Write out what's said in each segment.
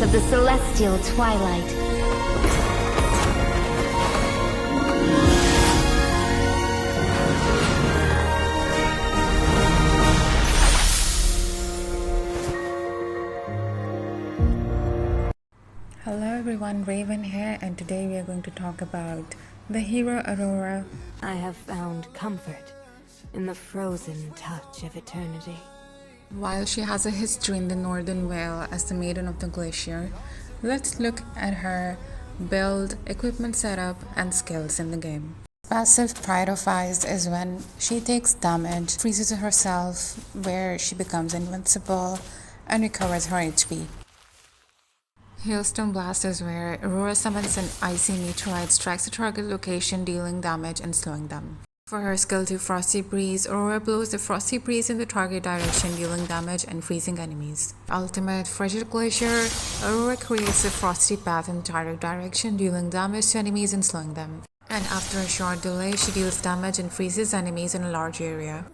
of the celestial twilight. Hello everyone, Raven here, and today we are going to talk about the hero Aurora. I have found comfort in the frozen touch of eternity. While she has a history in the Northern Vale as the Maiden of the Glacier, let's look at her build, equipment setup, and skills in the game. Passive Pride of Ice is when she takes damage, freezes herself, where she becomes invincible, and recovers her HP. Hailstone Blast is where Aurora summons an icy meteorite, strikes a target location, dealing damage and slowing them. For her skill 2 Frosty Breeze, Aurora blows the Frosty Breeze in the target direction, dealing damage and freezing enemies. Ultimate Frigid Glacier, Aurora creates a frosty path in the target direction, dealing damage to enemies and slowing them. And after a short delay, she deals damage and freezes enemies in a large area.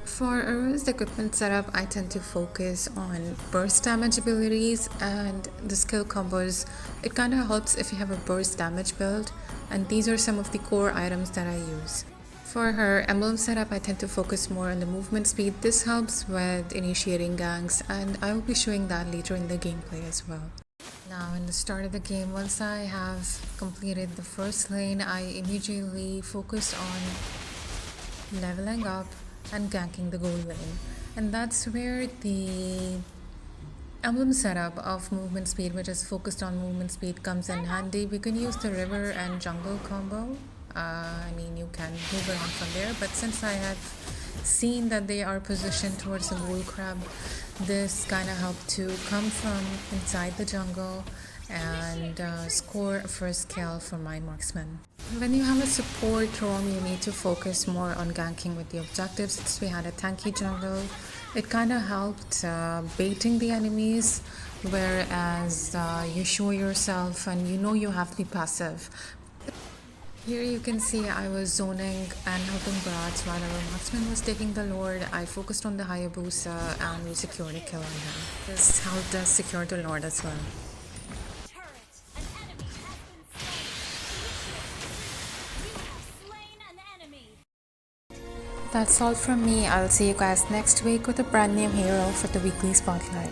For Aurora's equipment setup, I tend to focus on burst damage abilities and the skill combos. It kinda helps if you have a burst damage build, and these are some of the core items that I use. For her emblem setup, I tend to focus more on the movement speed. This helps with initiating ganks, and I will be showing that later in the gameplay as well. Now, in the start of the game, once I have completed the first lane, I immediately focus on leveling up and ganking the gold lane, and that's where the emblem setup of movement speed, which is focused on movement speed, comes in handy. We can use the river and jungle combo. You can move around from there, but since I have seen that they are positioned towards the gold crab, this kind of helped to come from inside the jungle and score a first kill for my marksman. When you have a support roam, you need to focus more on ganking with the objectives. Since we had a tanky jungle, it kind of helped baiting the enemies, whereas you show yourself and you know you have to be passive. Here you can see I was zoning and helping Bratz while our marksman was taking the Lord. I focused on the Hayabusa and we secured a kill on him. This helped us secure the Lord as well. That's all from me. I'll see you guys next week with a brand new hero for the weekly spotlight.